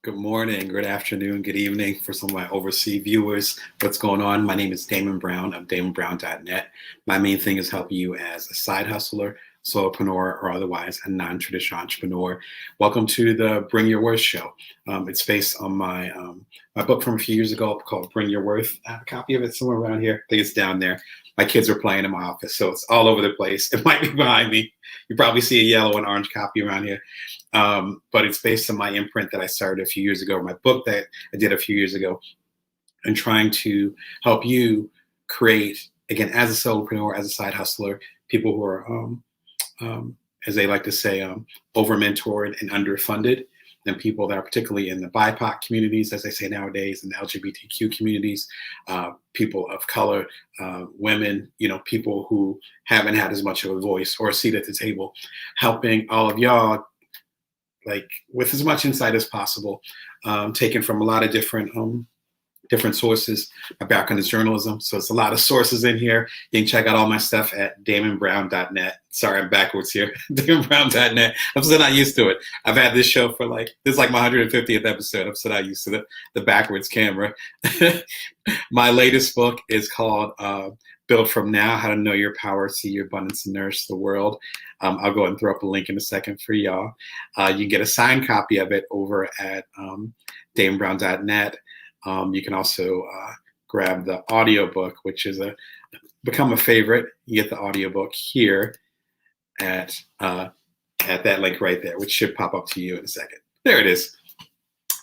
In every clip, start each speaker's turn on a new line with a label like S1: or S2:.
S1: Good morning, good afternoon, good evening for some of my overseas viewers. What's going on? My name is Damon Brown of DamonBrown.net. My main thing is helping you as a side hustler, solopreneur, or otherwise a non-traditional entrepreneur. Welcome to the Bring Your Worth show. It's based on my book from a few years ago called Bring Your Worth. I have a copy of it somewhere around here. I think it's down there. My kids are playing in my office, so it's all over the place. It might be behind me. You probably see a yellow and orange copy around here. But it's based on my imprint that I started a few years ago, my book that I did a few years ago, and trying to help you create, again, as a solopreneur, as a side hustler, people who are, as they like to say, over-mentored and underfunded, and people that are particularly in the BIPOC communities, as they say nowadays, and the LGBTQ communities, people of color, women, people who haven't had as much of a voice or a seat at the table, helping all of y'all, like with as much insight as possible, taken from a lot of different sources. My background is journalism, so it's a lot of sources in here. You can check out all my stuff at DamonBrown.net. Sorry, I'm backwards here. DamonBrown.net. I'm still not used to it. I've had this show for this is like my 150th episode. I'm still not used to the backwards camera. My latest book is called Build From Now: How to Know Your Power, See Your Abundance, and Nourish the World. I'll go ahead and throw up a link in a second for y'all. You can get a signed copy of it over at DamonBrown.net. You can also grab the audiobook, which is become a favorite. You get the audiobook here at that link right there, which should pop up to you in a second. There it is.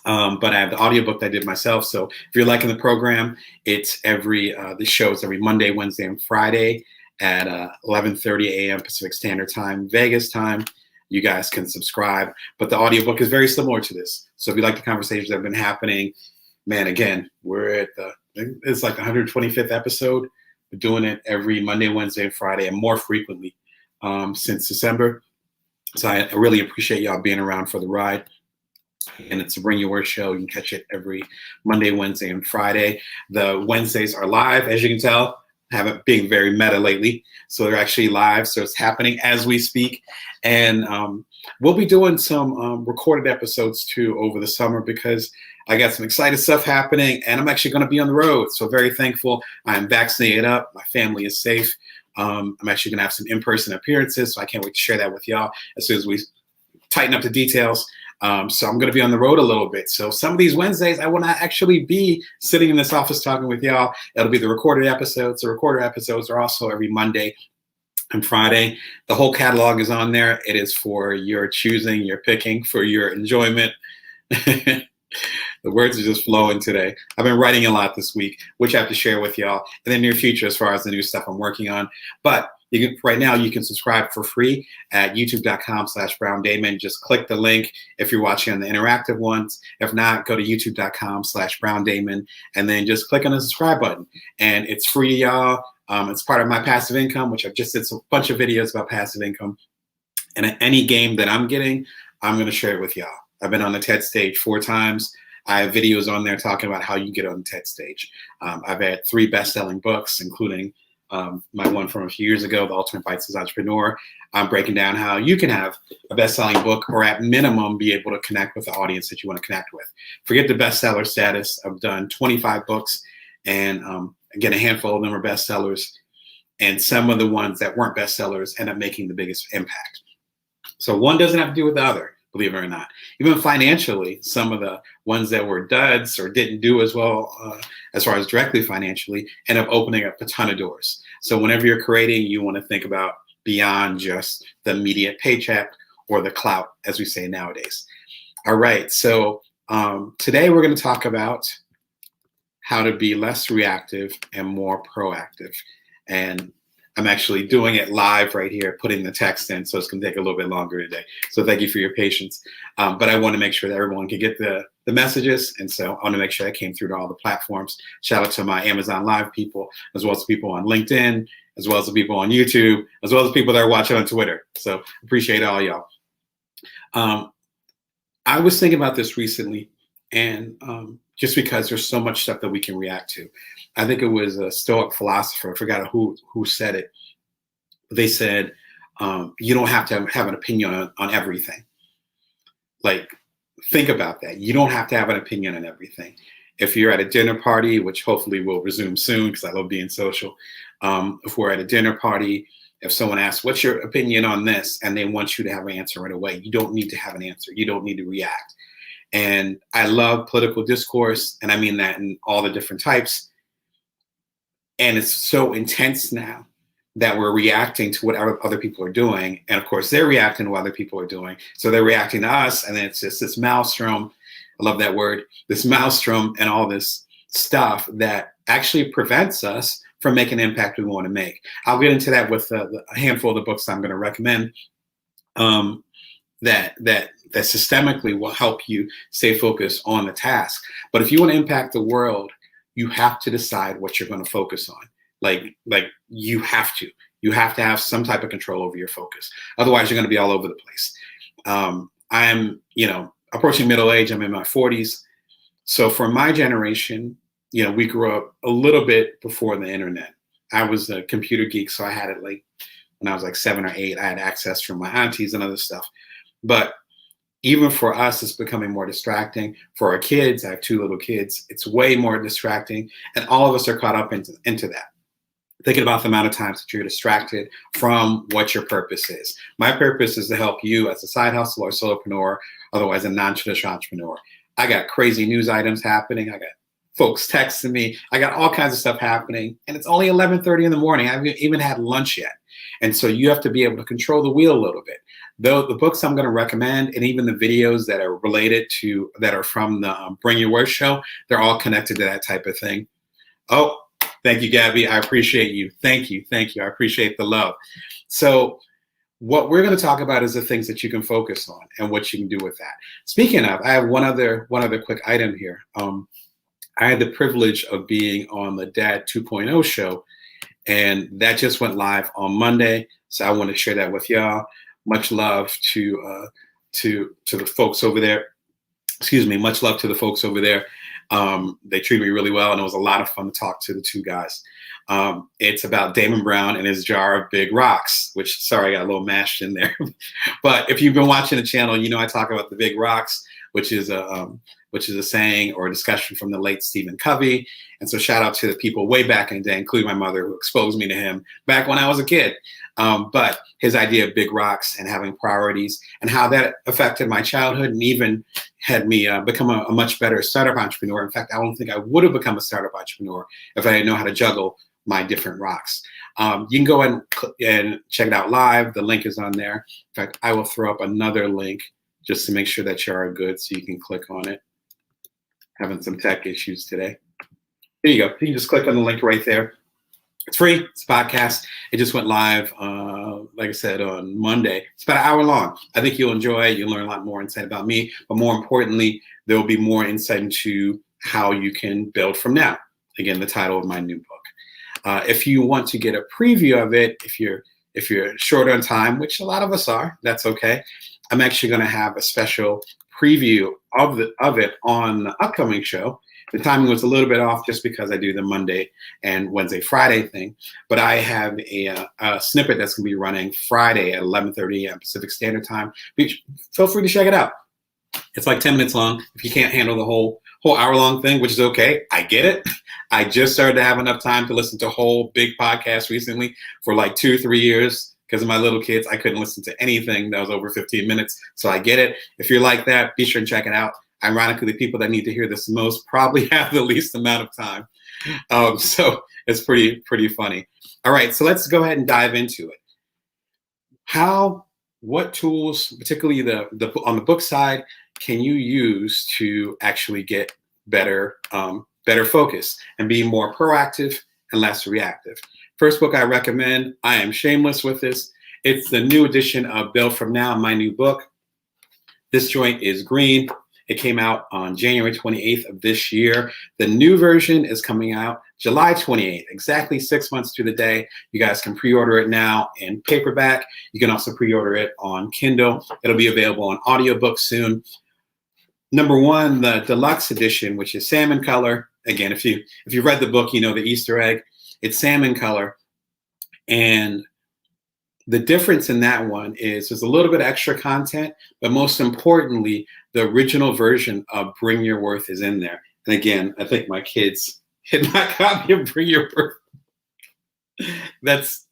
S1: But I have the audiobook that I did myself. So if you're liking the program, it's the show's every Monday, Wednesday, and Friday at 11:30 a.m. Pacific Standard Time, Vegas time. You guys can subscribe. But the audiobook is very similar to this. So if you like the conversations that have been happening, man, again, we're at it's like the 125th episode. We're doing it every Monday, Wednesday, and Friday, and more frequently since December. So I really appreciate y'all being around for the ride. And it's a Bring Your Worth show. You can catch it every Monday, Wednesday, and Friday. The Wednesdays are live, as you can tell. I haven't been very meta lately. So they're actually live. So it's happening as we speak. And we'll be doing some recorded episodes too over the summer because I got some exciting stuff happening and I'm actually going to be on the road. So very thankful. I'm vaccinated up. My family is safe. I'm actually going to have some in-person appearances. So I can't wait to share that with y'all as soon as we tighten up the details. So I'm going to be on the road a little bit. So some of these Wednesdays, I will not actually be sitting in this office talking with y'all. It'll be the recorded episodes. The recorded episodes are also every Monday and Friday. The whole catalog is on there. It is for your choosing, your picking, for your enjoyment. The words are just flowing today. I've been writing a lot this week, which I have to share with y'all in the near future as far as the new stuff I'm working on. But right now, you can subscribe for free at youtube.com/BrownDamon. Just click the link if you're watching on the interactive ones. If not, go to youtube.com/BrownDamon and then just click on the subscribe button. And it's free to y'all. It's part of my passive income, which I've just did a bunch of videos about passive income. And at any game that I'm getting, I'm going to share it with y'all. I've been on the TED stage 4 times. I have videos on there talking about how you get on the TED stage. I've had 3 best-selling books, including my one from a few years ago, The Ultimate Bite-Sized Entrepreneur. I'm breaking down how you can have a best-selling book or at minimum be able to connect with the audience that you want to connect with. Forget the bestseller status. I've done 25 books and again, a handful of them are bestsellers. And some of the ones that weren't bestsellers end up making the biggest impact. So one doesn't have to do with the other, believe it or not. Even financially, some of the ones that were duds or didn't do as well as far as directly financially end up opening up a ton of doors. So whenever you're creating, you want to think about beyond just the immediate paycheck or the clout, as we say nowadays. All right, so today we're going to talk about how to be less reactive and more proactive. And I'm actually doing it live right here, putting the text in, so it's going to take a little bit longer today. So thank you for your patience. But I want to make sure that everyone can get the messages. And so I want to make sure that came through to all the platforms. Shout out to my Amazon Live people, as well as people on LinkedIn, as well as the people on YouTube, as well as people that are watching on Twitter. So appreciate all y'all. I was thinking about this recently, and just because there's so much stuff that we can react to. I think it was a Stoic philosopher, I forgot who said it. They said, you don't have to have an opinion on everything. Like, think about that. You don't have to have an opinion on everything. If you're at a dinner party, which hopefully will resume soon because I love being social. If we're at a dinner party, if someone asks, what's your opinion on this? And they want you to have an answer right away. You don't need to have an answer. You don't need to react. And I love political discourse, and I mean that in all the different types. And it's so intense now that we're reacting to what other people are doing. And of course, they're reacting to what other people are doing. So they're reacting to us, and then it's just this maelstrom. I love that word, this maelstrom and all this stuff that actually prevents us from making an impact we want to make. I'll get into that with a handful of the books I'm going to recommend that systemically will help you stay focused on the task. But if you want to impact the world, you have to decide what you're going to focus on. Like you have to have some type of control over your focus. Otherwise, you're going to be all over the place. I'm, approaching middle age. I'm in my 40s. So for my generation, we grew up a little bit before the internet. I was a computer geek, so I had it like when I was like 7 or 8. I had access from my aunties and other stuff. But even for us, it's becoming more distracting. For our kids, I have 2 little kids. It's way more distracting, and all of us are caught up into that. Thinking about the amount of times that you're distracted from what your purpose is. My purpose is to help you as a side hustler or solopreneur, otherwise a non-traditional entrepreneur. I got crazy news items happening. I got folks texting me. I got all kinds of stuff happening, and it's only 11:30 in the morning. I haven't even had lunch yet. And so you have to be able to control the wheel a little bit. Though the books I'm going to recommend, and even the videos that are related to, that are from the Bring Your Worst show, they're all connected to that type of thing. Oh, thank you, Gabby. I appreciate you. Thank you. Thank you. I appreciate the love. So what we're going to talk about is the things that you can focus on and what you can do with that. Speaking of, I have one other quick item here. I had the privilege of being on the Dad 2.0 show, and that just went live on Monday. So I want to share that with y'all. Much love to the folks over there. Excuse me. Much love to the folks over there. They treated me really well, and it was a lot of fun to talk to the 2 guys. It's about Damon Brown and his jar of big rocks, which, sorry, I got a little mashed in there. But if you've been watching the channel, I talk about the big rocks, which is a saying or a discussion from the late Stephen Covey. And so shout out to the people way back in the day, including my mother, who exposed me to him back when I was a kid. But his idea of big rocks and having priorities, and how that affected my childhood, and even had me become a much better startup entrepreneur. In fact, I don't think I would have become a startup entrepreneur if I didn't know how to juggle my different rocks. You can go ahead and check it out live. The link is on there. In fact, I will throw up another link just to make sure that you are good, so you can click on it. Having some tech issues today. There you go. You can just click on the link right there. It's free. It's a podcast. It just went live, like I said, on Monday. It's about an hour long. I think you'll enjoy it. You'll learn a lot more insight about me. But more importantly, there will be more insight into how you can build from now. Again, the title of my new book. If you want to get a preview of it, if you're short on time, which a lot of us are, that's okay. I'm actually going to have a special preview of it on the upcoming show. The timing was a little bit off just because I do the Monday and Wednesday, Friday thing. But I have a snippet that's going to be running Friday at 11:30 a.m. Pacific Standard Time. Feel free to check it out. It's like 10 minutes long. If you can't handle the whole hour-long thing, which is okay, I get it. I just started to have enough time to listen to whole big podcasts recently. For like 2-3 years. Because of my little kids, I couldn't listen to anything that was over 15 minutes. So I get it. If you're like that, be sure and check it out. Ironically, the people that need to hear this most probably have the least amount of time. So it's pretty funny. All right, so let's go ahead and dive into it. What tools, particularly on the book side, can you use to actually get better focus and be more proactive and less reactive? First book I recommend, I am shameless with this. It's the new edition of Build From Now, my new book. This joint is green. It came out on January 28th of this year. The new version is coming out July 28th, exactly 6 months to the day. You guys can pre-order it now in paperback. You can also pre-order it on Kindle. It'll be available on audiobook soon. Number 1, the Deluxe edition, which is salmon color. Again, if you read the book, you know the Easter egg. It's salmon color, and The difference in that one is there's a little bit of extra content, but most importantly, the original version of Bring Your Worth is in there. And again, I think my kids hit my copy of Bring Your Worth.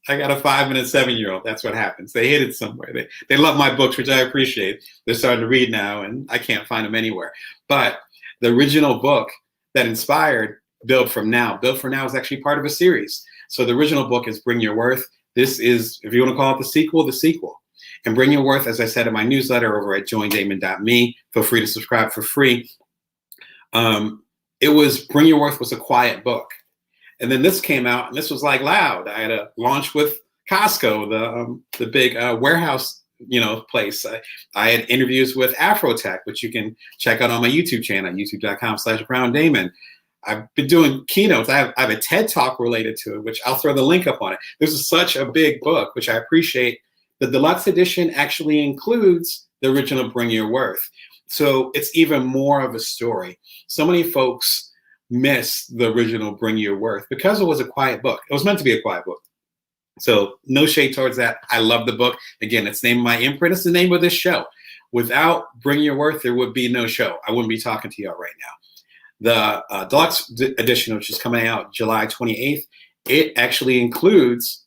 S1: I got a 5 and a 7-year-old. That's what happens. They hid it somewhere. They love my books, which I appreciate. They're starting to read now, and I can't find them anywhere. But the original book that inspired Build From Now is actually part of a series. So the original book is Bring Your Worth. This is, if you want to call it the sequel. And Bring Your Worth, as I said in my newsletter over at joindamon.me, feel free to subscribe for free. Bring Your Worth was a quiet book. And then this came out, and this was like loud. I had a launch with Costco, the big warehouse, place. I had interviews with Afrotech, which you can check out on my YouTube channel, youtube.com/BrownDamon. I've been doing keynotes. I have a TED Talk related to it, which I'll throw the link up on it. This is such a big book, which I appreciate. The deluxe edition actually includes the original Bring Your Worth. So it's even more of a story. So many folks miss the original Bring Your Worth because it was a quiet book. It was meant to be a quiet book. So no shade towards that. I love the book. Again, it's named my imprint. It's the name of this show. Without Bring Your Worth, there would be no show. I wouldn't be talking to y'all right now. The deluxe edition, which is coming out July 28th, it actually includes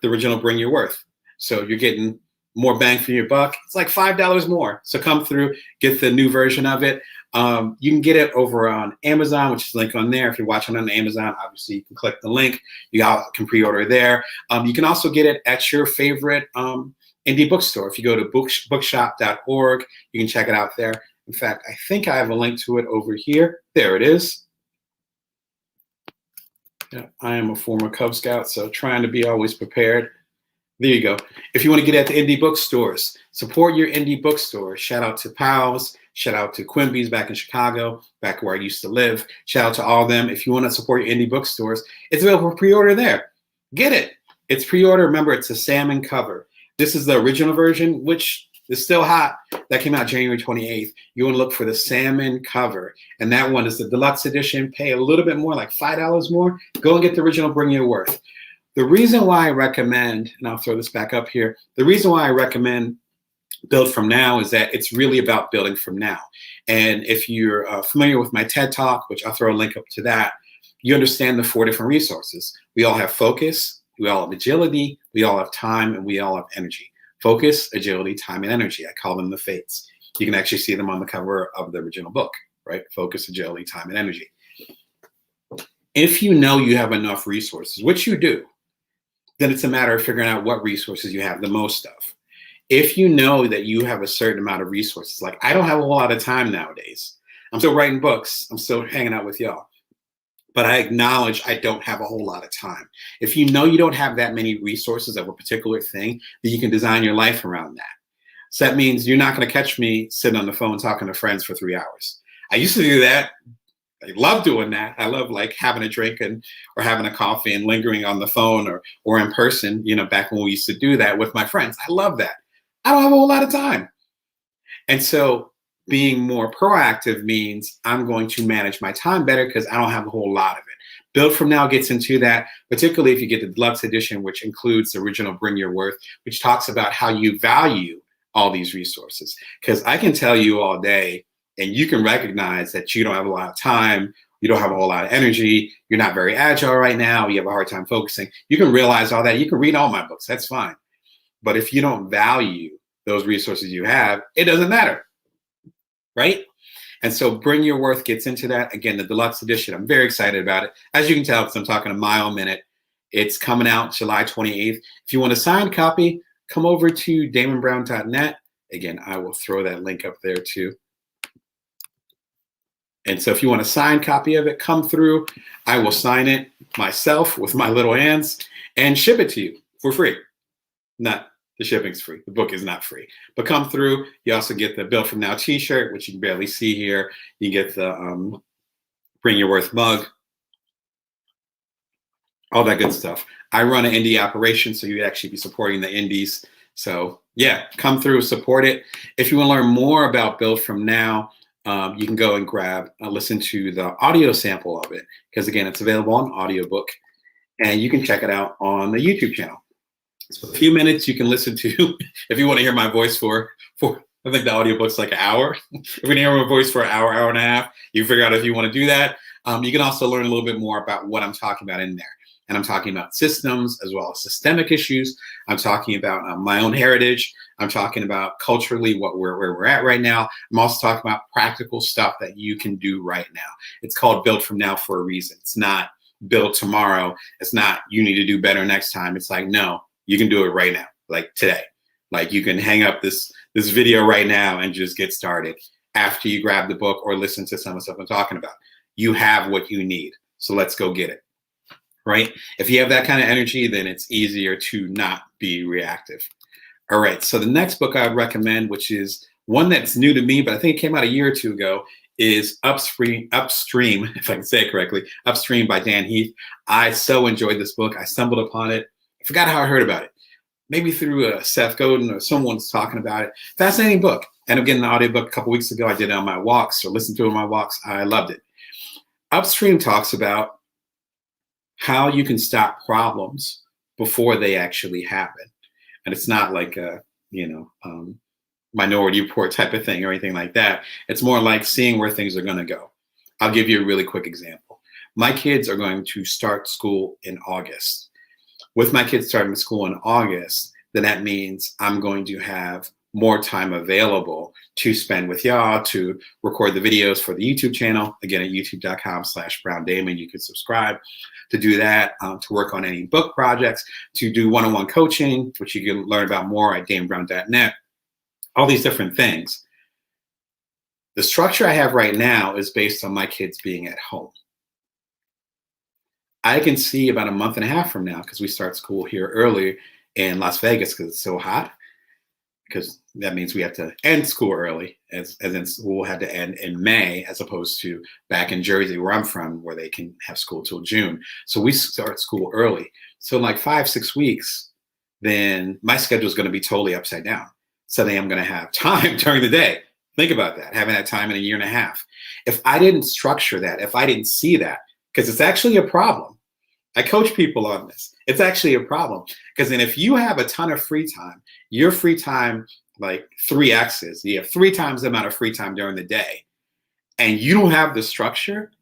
S1: the original Bring Your Worth. So you're getting more bang for your buck. It's like $5 more. So come through, get the new version of it. You can get it over on Amazon, which is the link on there. If you're watching on Amazon, obviously you can click the link. You can pre-order there. You can also get it at your favorite indie bookstore. If you go to bookshop.org, you can check it out there. In fact, I think I have a link to it over here. There it is. Yeah, I am a former Cub Scout, so trying to be always prepared. There you go. If you want to get at the indie bookstores, support your indie bookstore. Shout out to Powell's. Shout out to Quimby's back in Chicago, back where I used to live. Shout out to all of them. If you want to support your indie bookstores, it's available for pre-order there. Get it. It's pre-order. Remember, it's a salmon cover. This is the original version, which is still hot. That came out January 28th. You want to look for the salmon cover. And that one is the deluxe edition. Pay a little bit more, like $5 more. Go and get the original Bring Your Worth. The reason why I recommend, and I'll throw this back up here, the reason why I recommend Build From Now is that it's really about building from now. And if you're familiar with my TED Talk, which I'll throw a link up to that, you understand the 4 different resources. We all have focus, we all have agility, we all have time, and we all have energy. Focus, agility, time, and energy. I call them the fates. You can actually see them on the cover of the original book, right? Focus, agility, time, and energy. If you know you have enough resources, which you do, then it's a matter of figuring out what resources you have the most of. If you know that you have a certain amount of resources, like I don't have a whole lot of time nowadays. I'm still writing books. I'm still hanging out with y'all. But I acknowledge I don't have a whole lot of time. If you know you don't have that many resources of a particular thing, then you can design your life around that. So that means you're not going to catch me sitting on the phone talking to friends for 3 hours. I used to do that. I love doing that. I love like having a drink or having a coffee and lingering on the phone or in person, back when we used to do that with my friends. I love that. I don't have a whole lot of time. And so being more proactive means I'm going to manage my time better because I don't have a whole lot of it. Build From Now gets into that, particularly if you get the deluxe edition, which includes the original Bring Your Worth, which talks about how you value all these resources. Because I can tell you all day, and you can recognize that you don't have a lot of time, you don't have a whole lot of energy, you're not very agile right now, you have a hard time focusing. You can realize all that. You can read all my books, that's fine. But if you don't value those resources you have, it doesn't matter, right? And so Bring Your Worth gets into that. Again, the deluxe edition, I'm very excited about it. As you can tell, because I'm talking a mile a minute, it's coming out July 28th. If you want a signed copy, come over to damonbrown.net. Again, I will throw that link up there too. And so if you want a signed copy of it, come through. I will sign it myself with my little hands and ship it to you for free. The shipping's free. The book is not free. But come through. You also get the Build From Now t-shirt, which you can barely see here. You get the Bring Your Worth mug. All that good stuff. I run an indie operation, so you'd actually be supporting the indies. So yeah, come through, support it. If you want to learn more about Build From Now, you can go and listen to the audio sample of it. Because again, it's available on audiobook. And you can check it out on the YouTube channel. So a few minutes you can listen to if you want to hear my voice for I think the audiobook's like an hour. If you want to hear my voice for an hour, hour and a half, you figure out if you want to do that. You can also learn a little bit more about what I'm talking about in there. And I'm talking about systems as well as systemic issues. I'm talking about my own heritage. I'm talking about culturally where we're at right now. I'm also talking about practical stuff that you can do right now. It's called Build From Now for a reason. It's not build tomorrow. It's not you need to do better next time. It's like, no, you can do it right now, like today. Like you can hang up this video right now and just get started after you grab the book or listen to some of the stuff I'm talking about. You have what you need. So let's go get it. Right? If you have that kind of energy, then it's easier to not be reactive. All right. So the next book I would recommend, which is one that's new to me, but I think it came out a year or two ago, is Upstream, if I can say it correctly, Upstream by Dan Heath. I so enjoyed this book. I stumbled upon it. I forgot how I heard about it. Maybe through Seth Godin or someone's talking about it. Fascinating book. And again, the audiobook a couple weeks ago, I did it on my walks or listened to it on my walks. I loved it. Upstream talks about how you can stop problems before they actually happen. And it's not like a, Minority Report type of thing or anything like that. It's more like seeing where things are going to go. I'll give you a really quick example. My kids are going to start school in August. With my kids starting school in August, then that means I'm going to have more time available to spend with y'all, to record the videos for the YouTube channel. Again, at youtube.com/BrownDamon, you can subscribe to do that, to work on any book projects, to do one-on-one coaching, which you can learn about more at DamonBrown.net, all these different things. The structure I have right now is based on my kids being at home. I can see about a month and a half from now, because we start school here early in Las Vegas because it's so hot, because that means we have to end school early, as in school had to end in May, as opposed to back in Jersey, where I'm from, where they can have school till June. So we start school early. So in like 5-6 weeks, then my schedule is going to be totally upside down. Suddenly I'm going to have time during the day. Think about that, having that time in a year and a half. If I didn't structure that, if I didn't see that, because it's actually a problem. I coach people on this. It's actually a problem. Because then if you have a ton of free time, your free time, like 3X's, you have 3 times the amount of free time during the day, and you don't have the structure,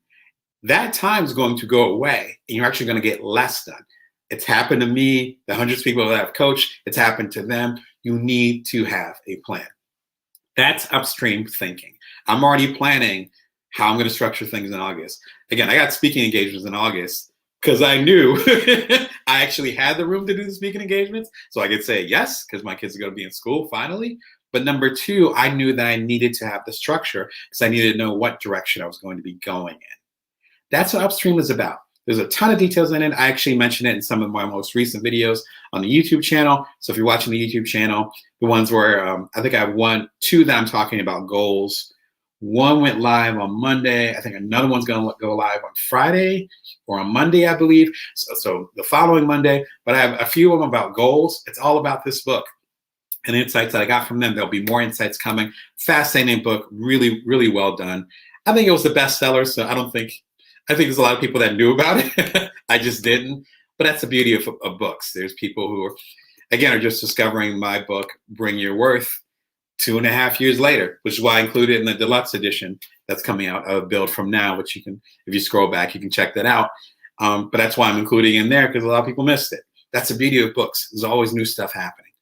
S1: that time is going to go away and you're actually going to get less done. It's happened to me, the hundreds of people that I've coached, it's happened to them. You need to have a plan. That's upstream thinking. I'm already planning how I'm going to structure things in August. Again, I got speaking engagements in August because I knew I actually had the room to do the speaking engagements. So I could say yes, because my kids are going to be in school finally. But number 2, I knew that I needed to have the structure because I needed to know what direction I was going to be going in. That's what Upstream is about. There's a ton of details in it. I actually mentioned it in some of my most recent videos on the YouTube channel. So if you're watching the YouTube channel, the ones where I think I have 2 that I'm talking about goals. One went live on Monday. I think another one's going to go live on Friday or on Monday, I believe. So the following Monday. But I have a few of them about goals. It's all about this book and the insights that I got from them. There'll be more insights coming. Fascinating book. Really, really well done. I think it was a bestseller. So I think there's a lot of people that knew about it. I just didn't. But that's the beauty of books. There's people who are just discovering my book, Bring Your Worth, 2.5 years later, which is why I included it in the Deluxe edition that's coming out of Build From Now, which you can, if you scroll back, you can check that out. But that's why I'm including it in there, because a lot of people missed it. That's the beauty of books. There's always new stuff happening.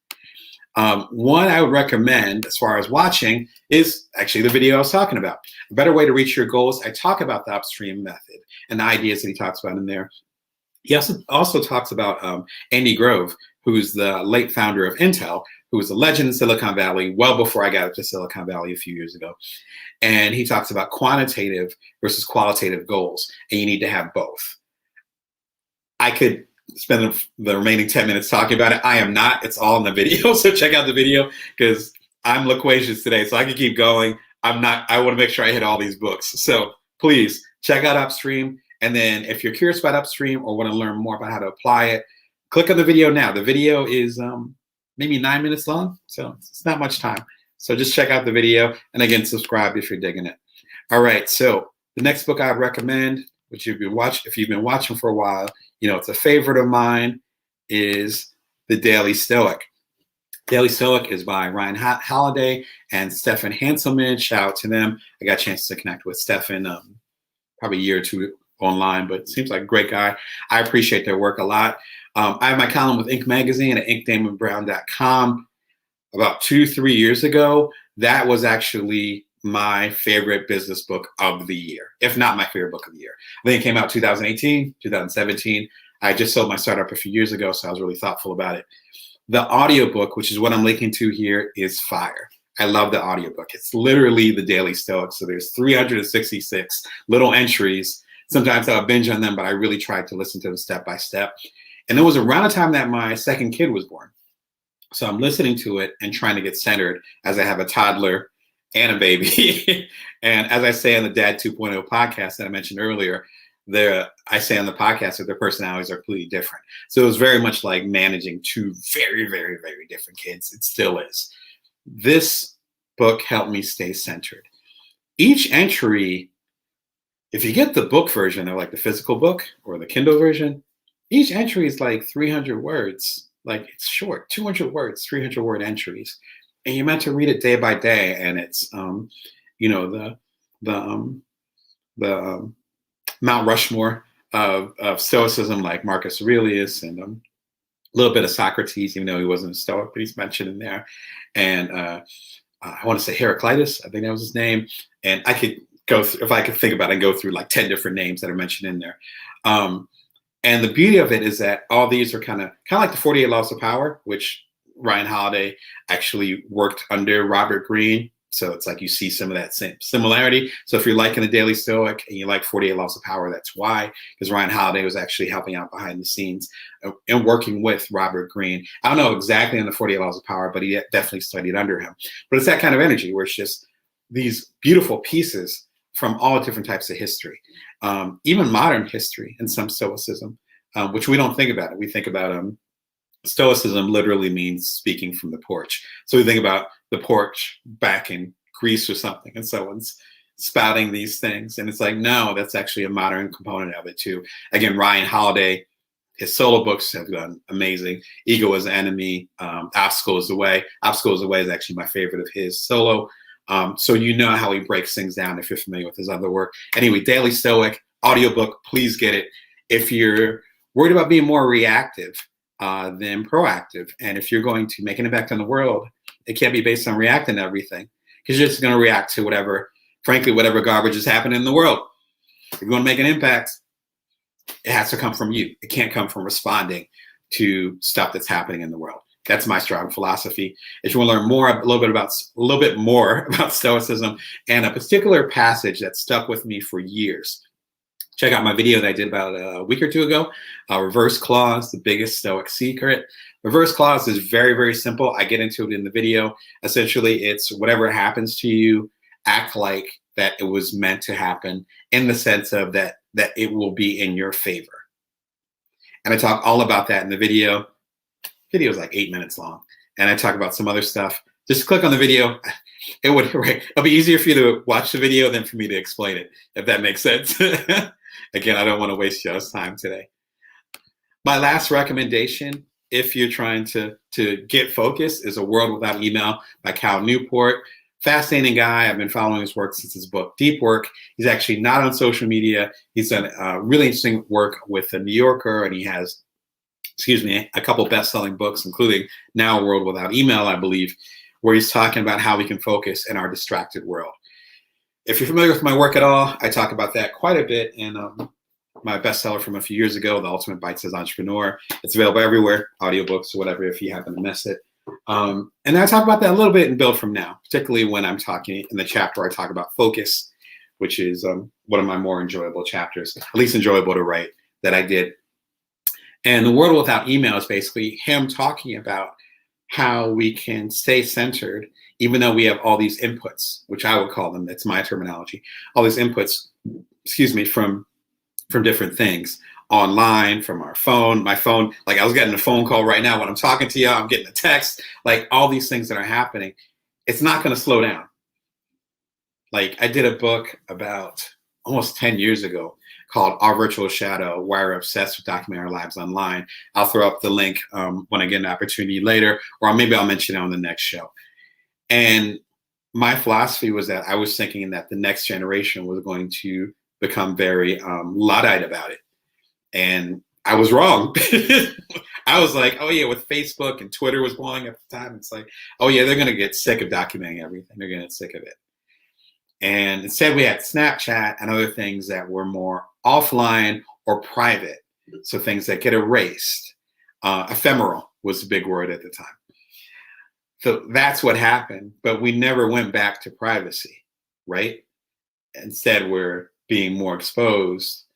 S1: One I would recommend as far as watching is actually the video I was talking about. A better way to reach your goals. I talk about the Upstream method and the ideas that he talks about in there. He also talks about Andy Grove, who's the late founder of Intel, who was a legend in Silicon Valley well before I got up to Silicon Valley a few years ago. And he talks about quantitative versus qualitative goals, and you need to have both. I could spend the remaining 10 minutes talking about it. I am not. It's all in the video, so check out the video because I'm loquacious today, so I can keep going. I'm not. I want to make sure I hit all these books. So please check out Upstream. And then if you're curious about Upstream or want to learn more about how to apply it, click on the video now. The video is maybe 9 minutes long, so it's not much time. So just check out the video. And again, subscribe if you're digging it. All right, so the next book I'd recommend, which if you've been watching for a while, it's a favorite of mine, is The Daily Stoic. Daily Stoic is by Ryan Holiday and Stefan Hanselmann. Shout out to them. I got a chance to connect with Stefan probably a year or two online, but seems like a great guy. I appreciate their work a lot. I have my column with Inc. Magazine at inkdamonbrown.com. About 2-3 years ago, that was actually my favorite business book of the year, if not my favorite book of the year. I think it came out 2018, 2017. I just sold my startup a few years ago, so I was really thoughtful about it. The audiobook, which is what I'm linking to here, is fire. I love the audiobook. It's literally the Daily Stoic. So there's 366 little entries. Sometimes I'll binge on them, but I really tried to listen to them step by step. And it was around the time that my second kid was born. So I'm listening to it and trying to get centered as I have a toddler and a baby. And as I say on the Dad 2.0 podcast that I mentioned earlier, I say on the podcast that their personalities are completely different. So it was very much like managing two very, very, very different kids. It still is. This book helped me stay centered. Each entry, if you get the book version, or like the physical book or the Kindle version, each entry is like 300 words. Like it's short, 200 words, 300 word entries. And you're meant to read it day by day. And it's, the Mount Rushmore of Stoicism, like Marcus Aurelius, and a little bit of Socrates, even though he wasn't a Stoic, but he's mentioned in there. And I want to say Heraclitus, I think that was his name. And I could go through, if I could think about it, I'd go through like 10 different names that are mentioned in there. And the beauty of it is that all these are kind of like the 48 Laws of Power, which Ryan Holiday actually worked under Robert Greene. So it's like you see some of that same similarity. So if you're liking the Daily Stoic and you like 48 Laws of Power, that's why, because Ryan Holiday was actually helping out behind the scenes and working with Robert Greene. I don't know exactly on the 48 Laws of Power, but he definitely studied under him. But it's that kind of energy where it's just these beautiful pieces from all different types of history, even modern history and some Stoicism, which we don't think about it. We think about Stoicism literally means speaking from the porch. So we think about the porch back in Greece or something, and someone's spouting these things. And it's like, no, that's actually a modern component of it too. Again, Ryan Holiday, his solo books have done amazing. Ego is the Enemy, Obstacle is the Way. Obstacle is the Way is actually my favorite of his solo. So you know how he breaks things down if you're familiar with his other work. Anyway, Daily Stoic, audiobook, please get it. If you're worried about being more reactive than proactive, and if you're going to make an impact on the world, it can't be based on reacting to everything, because you're just going to react to whatever garbage is happening in the world. If you're going to make an impact, it has to come from you. It can't come from responding to stuff that's happening in the world. That's my strong philosophy. If you want to learn a little bit more about Stoicism and a particular passage that stuck with me for years, check out my video that I did about a week or two ago, Reverse Clause, the biggest Stoic secret. Reverse clause is very, very simple. I get into it in the video. Essentially, it's whatever happens to you, act like that it was meant to happen, in the sense of that it will be in your favor. And I talk all about that in the video. The video is like 8 minutes long. And I talk about some other stuff. Just click on the video. It'll be easier for you to watch the video than for me to explain it, if that makes sense. Again, I don't want to waste y'all's time today. My last recommendation, if you're trying to get focused, is A World Without Email by Cal Newport. Fascinating guy. I've been following his work since his book, Deep Work. He's actually not on social media. He's done really interesting work with The New Yorker, and he has, a couple best-selling books, including now A World Without Email, I believe, where he's talking about how we can focus in our distracted world. If you're familiar with my work at all, I talk about that quite a bit in my bestseller from a few years ago, The Ultimate Bite-Sized Entrepreneur. It's available everywhere, audiobooks or whatever, if you happen to miss it. And I talk about that a little bit and build from now, particularly when I'm talking in the chapter I talk about focus, which is one of my more enjoyable chapters, at least enjoyable to write, that I did. And The World Without Email is basically him talking about how we can stay centered, even though we have all these inputs, which I would call them, that's my terminology, all these inputs, from different things online, from our phone, my phone. Like I was getting a phone call right now when I'm talking to you, I'm getting a text, like all these things that are happening. It's not going to slow down. Like I did a book about almost 10 years ago called Our Virtual Shadow, Why We're Obsessed with Documenting Our Lives Online. I'll throw up the link when I get an opportunity later, or maybe I'll mention it on the next show. And my philosophy was that I was thinking that the next generation was going to become very Luddite about it. And I was wrong. I was like, oh yeah, with Facebook and Twitter was blowing at the time. It's like, oh yeah, they're going to get sick of documenting everything. They're going to get sick of it. And instead we had Snapchat and other things that were more offline or private. So things that get erased. Ephemeral was a big word at the time. So that's what happened, but we never went back to privacy, right? Instead, we're being more exposed,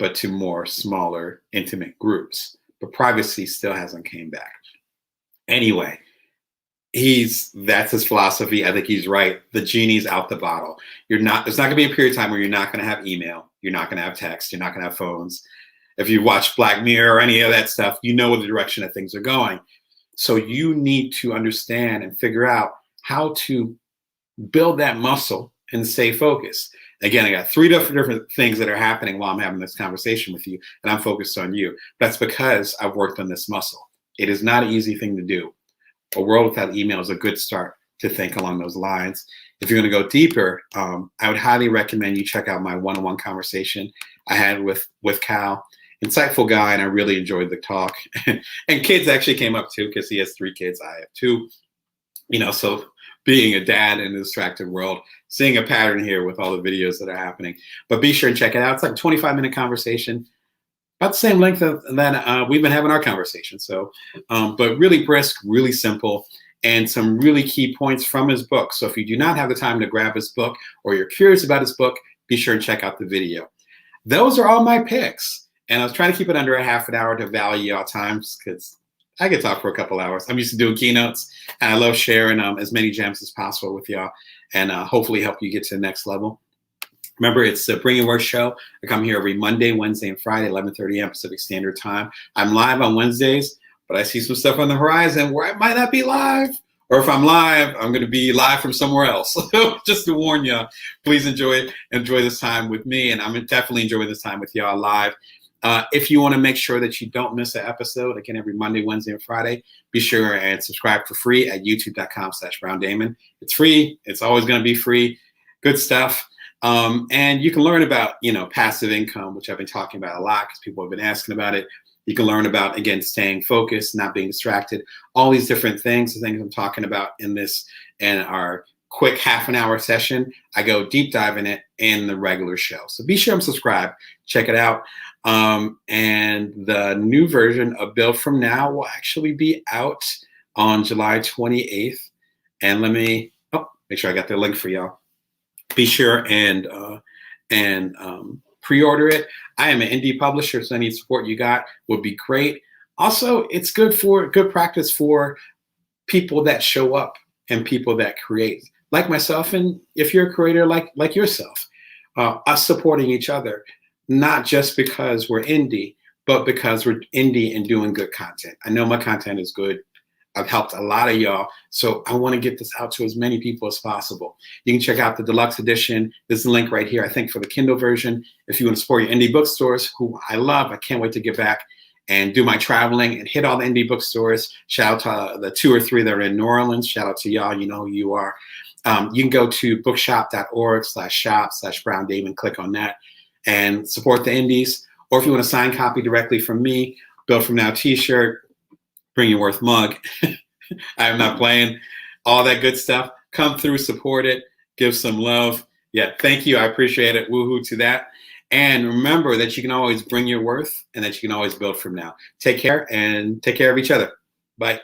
S1: but to more smaller, intimate groups. But privacy still hasn't came back. Anyway, that's his philosophy. I think he's right. The genie's out the bottle. There's not gonna be a period of time where you're not gonna have email, you're not gonna have text, you're not gonna have phones. If you watch Black Mirror or any of that stuff, you know the direction that things are going. So you need to understand and figure out how to build that muscle and stay focused. Again, I got three different things that are happening while I'm having this conversation with you, and I'm focused on you. That's because I've worked on this muscle. It is not an easy thing to do. A world without email is a good start to think along those lines. If you're going to go deeper, I would highly recommend you check out my one-on-one conversation I had with Cal. Insightful guy, and I really enjoyed the talk. And kids actually came up too, because he has 3 kids, I have 2. So being a dad in a distracted world, seeing a pattern here with all the videos that are happening. But be sure and check it out. It's like a 25-minute conversation, about the same length that we've been having our conversation. So, but really brisk, really simple, and some really key points from his book. So if you do not have the time to grab his book, or you're curious about his book, be sure and check out the video. Those are all my picks. And I was trying to keep it under a half an hour to value y'all times, because I could talk for a couple hours. I'm used to doing keynotes, and I love sharing as many gems as possible with y'all, and hopefully help you get to the next level. Remember, it's the Bring Your Work show. I come here every Monday, Wednesday, and Friday, 11:30 a.m. Pacific Standard Time. I'm live on Wednesdays, but I see some stuff on the horizon where I might not be live. Or if I'm live, I'm going to be live from somewhere else. Just to warn y'all, please enjoy this time with me, and I'm definitely enjoying this time with y'all live. If you want to make sure that you don't miss an episode, again, every Monday, Wednesday, and Friday, be sure and subscribe for free at youtube.com/BrownDamon. It's free. It's always going to be free. Good stuff. And you can learn about, passive income, which I've been talking about a lot because people have been asking about it. You can learn about, again, staying focused, not being distracted, all these different things, the things I'm talking about in our quick half an hour session. I go deep dive in it in the regular show. So be sure and subscribe. Check it out. And the new version of Build From Now will actually be out on July 28th. And let me make sure I got the link for y'all. Be sure and pre-order it. I am an indie publisher, so any support you got would be great. Also, it's good practice for people that show up and people that create, like myself. And if you're a creator like yourself, us supporting each other, not just because we're indie, but because we're indie and doing good content. I know my content is good. I've helped a lot of y'all, so I want to get this out to as many people as possible. You can check out the Deluxe edition. There's a link right here, I think, for the Kindle version. If you want to support your indie bookstores, who I love, I can't wait to get back and do my traveling and hit all the indie bookstores. Shout out to the 2 or 3 that are in New Orleans. Shout out to y'all. You know who you are. You can go to bookshop.org/shop/BrownDamon. Click on that and support the indies. Or if you want a signed copy directly from me, Build From Now t-shirt, Bring Your Worth mug. I am not playing. All that good stuff. Come through, support it, give some love. Yeah, thank you. I appreciate it. Woohoo to that. And remember that you can always bring your worth and that you can always build from now. Take care and take care of each other. Bye.